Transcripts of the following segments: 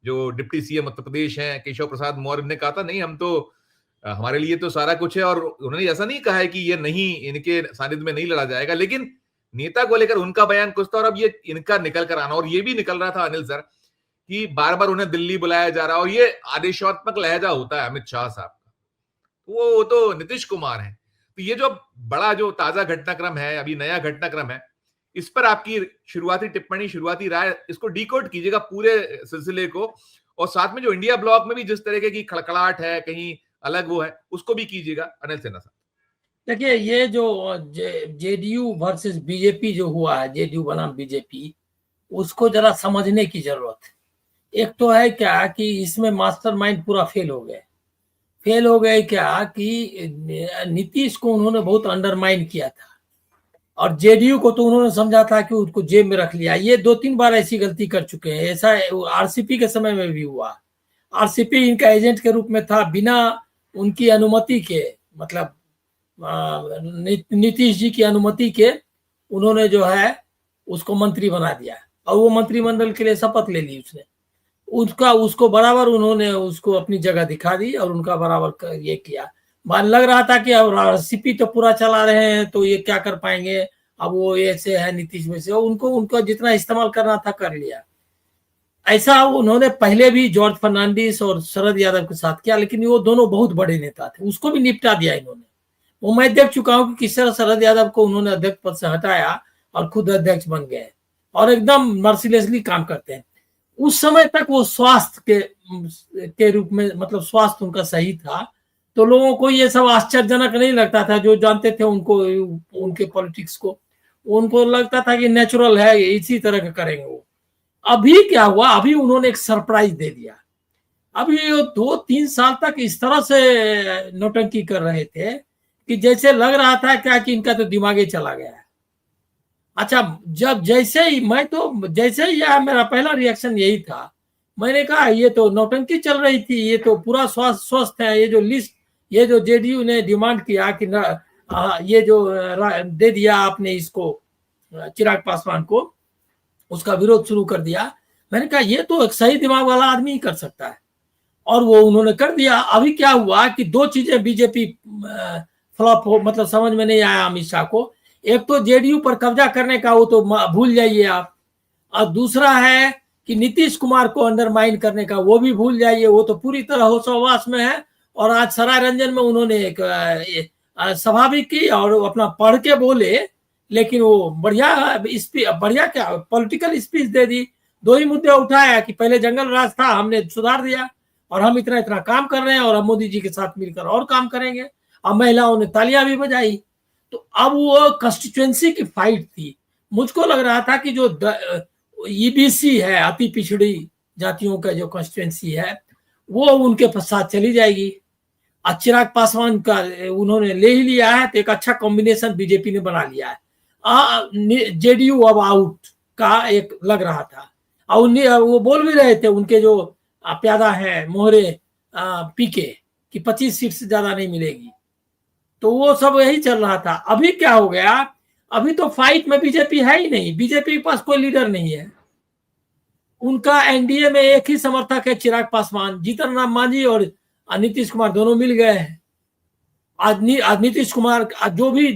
जो deputy CM Uttar Pradesh हैं केशव प्रसाद मौर्य ने कहा था नहीं हम तो हमारे लिए तो सारा कुछ है, और उन्होंने ऐसा नहीं कहा है कि ये नहीं, इनके सानिध्य में नहीं लड़ा जाएगा, लेकिन नेता को लेकर उनका बयान कुछ था और अब ये इनका निकल कर आना। और ये भी निकल रहा था अनिल सर कि बार बार उन्हें दिल्ली बुलाया जा रहा है, और ये आदेशात्मक लहजा होता है अमित शाह साहब का, वो तो नीतीश कुमार है। तो ये जो बड़ा जो ताजा घटनाक्रम है, अभी नया घटनाक्रम है, इस पर आपकी शुरुआती टिप्पणी, शुरुआती राय, इसको डिकोड कीजिएगा पूरे सिलसिले को, और साथ में जो इंडिया ब्लॉक में भी जिस तरीके की खड़खड़ाहट है, कहीं अलग वो है, उसको भी कीजिएगा अनिल सिन्हा साहब। देखिए, ये जो जेडीयू वर्सेस बीजेपी जो हुआ है, जेडीयू बनाम बीजेपी, उसको जरा समझने की जरूरत है। एक तो है क्या कि इसमें मास्टरमाइंड पूरा फेल हो गए क्या कि नीतीश को उन्होंने बहुत अंडरमाइन किया था, और जेडीयू को तो उन्होंने समझा था कि उसको जेब में रख लिया। ये 2-3 बार ऐसी गलती कर चुके हैं। ऐसा आरसीपी के समय में भी हुआ। आरसीपी इनका एजेंट के रूप में था, बिना उनकी अनुमति के, मतलब नीतीश जी की अनुमति के उन्होंने जो है उसको मंत्री बना दिया, और वो मंत्रिमंडल के लिए शपथ ले ली उसने। उसको बराबर उन्होंने उसको अपनी जगह दिखा दी और उनका बराबर ये किया। मान लग रहा था कि अब आरसीपी तो पूरा चला रहे हैं तो ये क्या कर पाएंगे, अब वो ऐसे है नीतीश में से, उनको जितना इस्तेमाल करना था कर लिया। ऐसा उन्होंने पहले भी जॉर्ज फर्नांडिस और शरद यादव के साथ किया, लेकिन वो दोनों बहुत बड़े नेता थे, उसको भी निपटा दिया इन्होंने। वो मैं देख चुका हूँ कि किस तरह शरद यादव को उन्होंने अध्यक्ष पद से हटाया और खुद अध्यक्ष बन गए, और एकदम मर्सिलेसली काम करते हैं। उस समय तक वो स्वास्थ्य के रूप में, मतलब स्वास्थ्य उनका सही था, तो लोगों को ये सब आश्चर्यजनक नहीं लगता था। जो जानते थे उनको, उनके पॉलिटिक्स को, उनको लगता था कि नेचुरल है, इसी तरह का करेंगे वो। अभी क्या हुआ, अभी उन्होंने एक सरप्राइज दे दिया। अभी 2-3 साल तक इस तरह से नौटंकी कर रहे थे कि जैसे लग रहा था क्या कि इनका तो दिमाग ही चला गया है। अच्छा, जैसे ही मेरा पहला रिएक्शन यही था। मैंने कहा ये तो नौटंकी चल रही थी, ये तो पूरा स्वस्थ है। ये जो लिस्ट, ये जो जेडीयू ने डिमांड किया कि ये जो दे दिया आपने इसको चिराग पासवान को, उसका विरोध शुरू कर दिया। मैंने कहा ये तो एक सही दिमाग वाला आदमी ही कर सकता है, और वो उन्होंने कर दिया। अभी क्या हुआ कि 2 चीजें बीजेपी फ्लॉप हो, मतलब समझ में नहीं आया अमित शाह को। एक तो जेडीयू पर कब्जा करने का, वो तो भूल जाइए आप, और दूसरा है कि नीतीश कुमार को अंडरमाइन करने का, वो भी भूल जाइए। वो तो पूरी तरह होशोहवास में है। और आज सराय रंजन में उन्होंने एक सभा भी की और अपना पढ़ के बोले, लेकिन वो बढ़िया क्या पॉलिटिकल स्पीच दे दी। 2 ही मुद्दे उठाया कि पहले जंगल राज था, हमने सुधार दिया, और हम इतना इतना काम कर रहे हैं, और हम मोदी जी के साथ मिलकर और काम करेंगे। और महिलाओं ने तालियां भी बजाई। तो अब वो कंस्टिट्यूएंसी की फाइट थी। मुझको लग रहा था कि जो ईबीसी है, अति पिछड़ी जातियों का जो कंस्टिट्यूएंसी है, वो उनके साथ चली जाएगी। चिराग पासवान का उन्होंने ले ही लिया है, तो एक अच्छा कॉम्बिनेशन बीजेपी ने बना लिया है। जेडीयू अब आउट का एक लग रहा था, और वो बोल भी रहे थे उनके जो प्यादा है मोहरे पीके कि 25 सीट से ज्यादा नहीं मिलेगी। तो वो सब यही चल रहा था। अभी क्या हो गया, अभी तो फाइट में बीजेपी है ही नहीं। बीजेपी के पास कोई लीडर नहीं है। उनका एनडीए में एक ही समर्थक है, चिराग पासवान। जीतन राम मांझी और नीतीश कुमार दोनों मिल गए हैं। आज नीतीश कुमार जो भी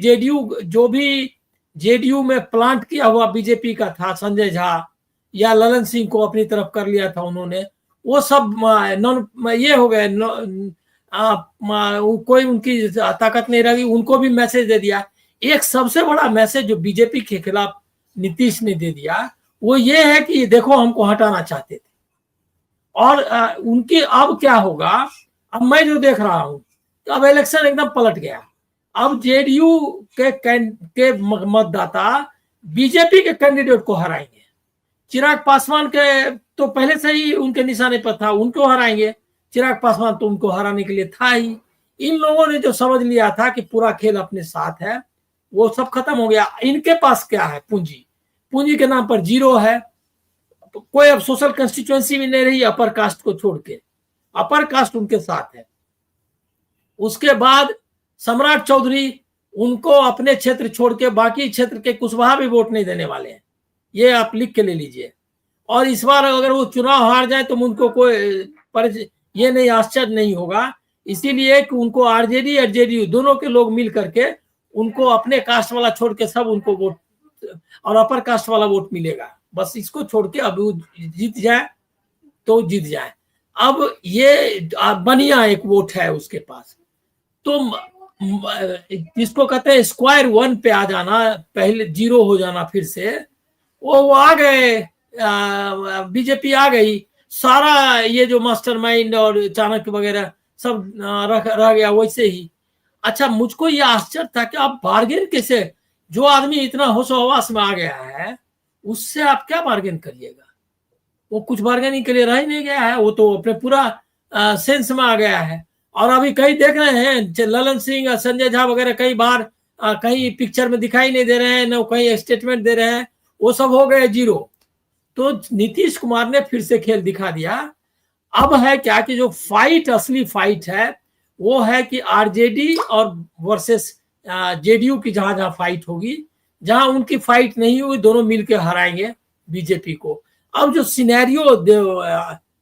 जेडीयू में प्लांट किया हुआ बीजेपी का था, संजय झा या ललन सिंह को अपनी तरफ कर लिया था उन्होंने, वो सब ये हो गए, कोई उनकी ताकत नहीं रही। उनको भी मैसेज दे दिया। एक सबसे बड़ा मैसेज जो बीजेपी के खिलाफ नीतीश ने दे दिया, वो ये है कि देखो हमको हटाना चाहते थे। और उनकी अब क्या होगा, अब मैं जो देख रहा हूं, तो अब इलेक्शन एकदम पलट गया। अब जेडीयू के मतदाता बीजेपी के कैंडिडेट को हराएंगे। चिराग पासवान के तो पहले से ही उनके निशाने पर था, उनको हराएंगे। चिराग पासवान तो उनको हराने के लिए था ही। इन लोगों ने जो समझ लिया था कि पूरा खेल अपने साथ है, वो सब खत्म हो गया। इनके पास क्या है, पूंजी के नाम पर जीरो है। कोई अब सोशल कंस्टिट्यूएंसी भी नहीं रही अपर कास्ट को छोड़ के। अपर कास्ट उनके साथ है। उसके बाद सम्राट चौधरी, उनको अपने क्षेत्र छोड़ के बाकी क्षेत्र के कुशवाहा भी वोट नहीं देने वाले हैं, ये आप लिख के ले लीजिए। और इस बार अगर वो चुनाव हार जाए तो उनको कोई ये नहीं, आश्चर्य नहीं होगा। इसीलिए कि उनको आरजेडी और जेडीयू दोनों के लोग मिल करके उनको अपने कास्ट वाला छोड़ के सब उनको वोट और अपर कास्ट वाला वोट मिलेगा। बस इसको छोड़ के अब जीत जाए तो जीत जाए। अब ये बनिया एक वोट है उसके पास, तो जिसको कहते हैं स्क्वायर वन पे आ जाना, पहले जीरो हो जाना फिर से, वो आ गए, बीजेपी आ गई। सारा ये जो मास्टरमाइंड और चाणक्य वगैरह सब रह गया वैसे ही। अच्छा, मुझको ये आश्चर्य था कि आप बार्गेन कैसे, जो आदमी इतना होश हवास में आ गया है उससे आप क्या बार्गेन करिएगा? वो कुछ बार्गेनिंग के लिए रह ही नहीं गया है, वो तो अपने पूरा सेंस में आ गया है। और अभी कई देख रहे हैं ललन सिंह, संजय झा वगैरह कई बार कहीं पिक्चर में दिखाई नहीं दे रहे हैं, न कहीं स्टेटमेंट दे रहे हैं, वो सब हो गए जीरो। तो नीतीश कुमार ने फिर से खेल दिखा दिया। अब है क्या कि जो फाइट, असली फाइट है वो है कि आरजेडी और वर्सेस जेडीयू की जहां जहां फाइट होगी, जहां उनकी फाइट नहीं हुई दोनों मिलकर हराएंगे बीजेपी को। अब जो सिनेरियो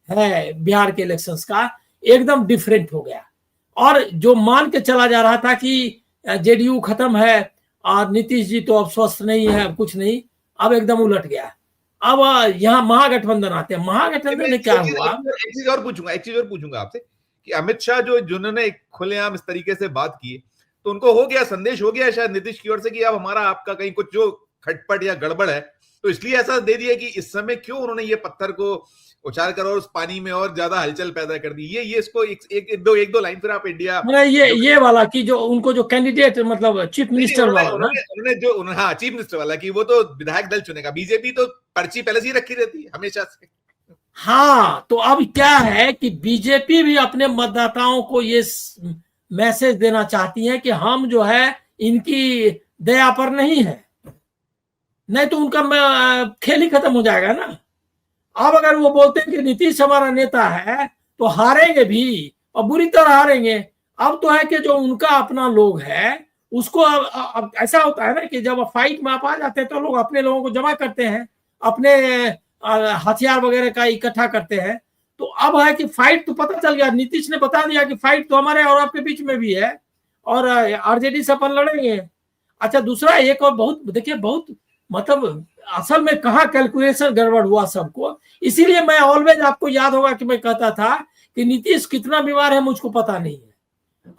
है बिहार के इलेक्शंस का एकदम डिफरेंट हो गया। और जो मान के चला जा रहा था कि जेडीयू खत्म है और नीतीश जी तो अब स्वस्थ नहीं है, कुछ नहीं, अब एकदम उलट गया। अब यहाँ महागठबंधन आते हैं। महागठबंधन में क्या हुआ? एक चीज और पूछूंगा आपसे कि अमित शाह जिन्होंने खुलेआम इस तरीके से बात की, तो उनको हो गया, संदेश हो गया शायद नीतीश की ओर से कि अब हमारा आपका कहीं कुछ जो खटपट या गड़बड़ है, तो इसलिए ऐसा दे दिया कि इस समय क्यों उन्होंने ये पत्थर को उछाल कर और उस पानी में और ज्यादा हलचल पैदा कर दी। ये इसको एक दो लाइन फिर आप इंडिया ये वाला कि जो उनको जो कैंडिडेट मतलब चीफ मिनिस्टर वाला ना, हाँ चीफ मिनिस्टर वाला, कि वो तो विधायक दल चुनेगा, बीजेपी तो पर्ची पहले से ही रखी रहती है हमेशा से। हाँ, तो अब क्या है कि बीजेपी भी अपने मतदाताओं को ये मैसेज देना चाहती है कि हम जो है इनकी दया पर नहीं है, नहीं तो उनका खेल ही खत्म हो जाएगा ना। अब अगर वो बोलते हैं कि नीतीश हमारा नेता है तो हारेंगे भी और बुरी तरह हारेंगे। अब तो है कि जो उनका अपना लोग है उसको अब ऐसा होता है ना कि जब फाइट में आप आ जाते हैं तो लोग अपने लोगों को जमा करते हैं, अपने हथियार वगैरह का इकट्ठा करते हैं। तो अब है कि फाइट तो पता चल गया, नीतीश ने बता दिया कि फाइट तो हमारे और आपके बीच में भी है और आरजेडी से अपन लड़ेंगे। अच्छा, दूसरा एक और बहुत देखिए, बहुत मतलब असल में कहाँ कैलकुलेशन गड़बड़ हुआ सबको। इसीलिए मैं ऑलवेज, आपको याद होगा कि मैं कहता था कि नीतीश कितना बीमार है मुझको पता नहीं है,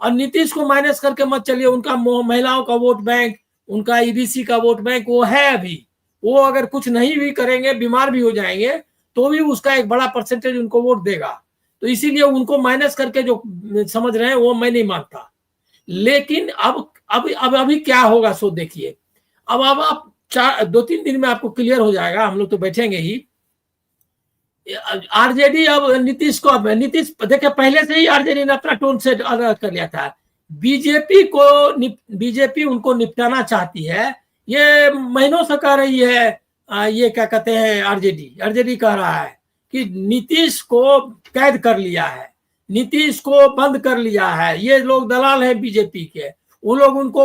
और नीतीश को माइनस करके मत चलिए। उनका महिलाओं का वोट बैंक, उनका ईबीसी का वोट बैंक वो है अभी, वो अगर कुछ नहीं भी करेंगे, बीमार भी हो जाएंगे, तो भी उसका एक बड़ा परसेंटेज उनको वोट देगा। तो इसीलिए उनको माइनस करके जो समझ रहे हैं वो मैं नहीं मानता। लेकिन अब अभी क्या होगा सो देखिए। अब आप 2-3 दिन में आपको क्लियर हो जाएगा, हम लोग तो बैठेंगे ही। आरजेडी अब नीतीश को, नीतीश देखिए पहले से ही आरजेडी ने अपना टोन से अलग कर लिया था। बीजेपी उनको निपटाना चाहती है, ये महीनों से कह रही है। ये क्या कहते हैं, आरजेडी कह रहा है कि नीतीश को कैद कर लिया है, नीतीश को बंद कर लिया है, ये लोग दलाल हैं बीजेपी के, वो लोग उनको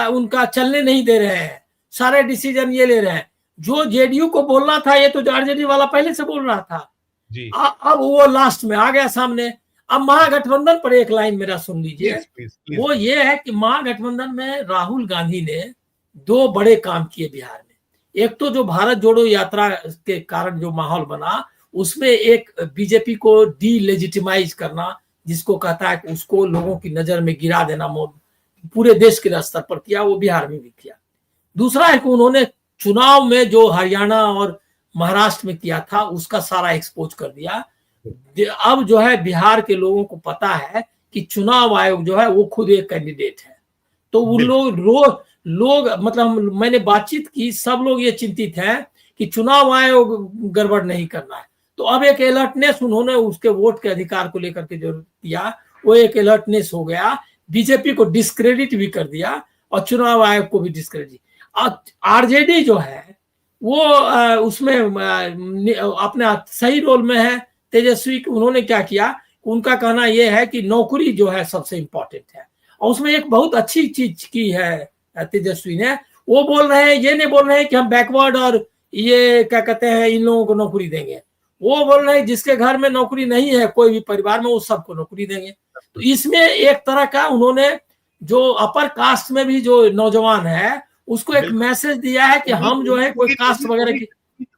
उनका चलने नहीं दे रहे हैं, सारे डिसीजन ये ले रहे हैं। जो जेडीयू को बोलना था ये तो आरजेडी वाला पहले से बोल रहा था जी। अब वो लास्ट में आ गया सामने। अब महागठबंधन पर एक लाइन मेरा सुन लीजिए, वो ये है कि महागठबंधन में राहुल गांधी ने 2 बड़े काम किए बिहार में। एक तो जो भारत जोड़ो यात्रा के कारण जो माहौल बना, उसमें एक बीजेपी को डीलेजिटिमाइज करना, जिसको कहता है कि उसको लोगों की नजर में गिरा देना, पूरे देश के स्तर पर किया, वो बिहार में भी किया। दूसरा है कि उन्होंने चुनाव में जो हरियाणा और महाराष्ट्र में किया था उसका सारा एक्सपोज कर दिया। अब जो है बिहार के लोगों को पता है कि चुनाव आयोग जो है वो खुद एक कैंडिडेट है। तो वो लोग मतलब मैंने बातचीत की, सब लोग ये चिंतित हैं कि चुनाव आयोग गड़बड़ नहीं करना है। तो अब एक अलर्टनेस उन्होंने उसके वोट के अधिकार को लेकर के जो किया, वो एक अलर्टनेस हो गया। बीजेपी को डिस्क्रेडिट भी कर दिया और चुनाव आयोग को भी डिस्क्रेडिट। आरजेडी जो है वो उसमें अपने सही रोल में है। तेजस्वी, उन्होंने क्या किया, उनका कहना यह है कि नौकरी जो है सबसे इंपॉर्टेंट है, और उसमें एक बहुत अच्छी चीज की है तेजस्वी ने। वो बोल रहे हैं, ये नहीं बोल रहे हैं कि हम बैकवर्ड और ये क्या कहते हैं इन लोगों को नौकरी देंगे, वो बोल रहे हैं जिसके घर में नौकरी नहीं है कोई भी परिवार में, वो सबको नौकरी देंगे। तो इसमें एक तरह का उन्होंने जो अपर कास्ट में भी जो नौजवान है उसको एक मैसेज दिया है कि हम जो है कोई कास्ट वगैरह की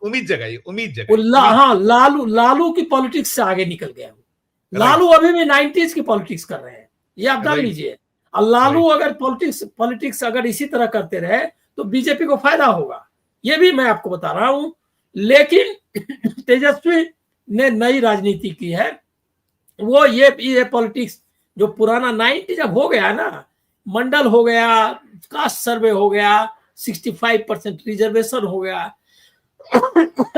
उम्मीद जगाई, उम्मीद हाँ, लालू की पॉलिटिक्स से आगे निकल गया। लालू अभी भी 90s की पॉलिटिक्स कर रहे हैं, ये आप जान लीजिए। और लालू अगर पॉलिटिक्स अगर इसी तरह करते रहे तो बीजेपी को फायदा होगा, ये भी मैं आपको बता रहा हूं। लेकिन तेजस्वी ने नई राजनीति की है, वो ये पॉलिटिक्स जो पुराना 90 जब हो गया ना, मंडल हो गया, कास्ट सर्वे हो गया, 65% रिजर्वेशन हो गया,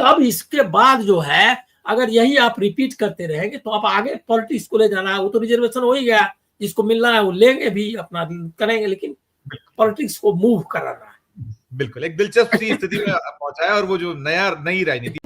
अब इसके बाद जो है अगर यही आप रिपीट करते रहेंगे तो आप आगे पॉलिटिक्स को ले जाना है। वो तो रिजर्वेशन हो ही गया, जिसको मिलना है वो लेंगे भी, अपना करेंगे, लेकिन पॉलिटिक्स को मूव कराना है। बिल्कुल एक दिलचस्प सी स्थिति में पहुंचा है, और वो जो नई राजनीति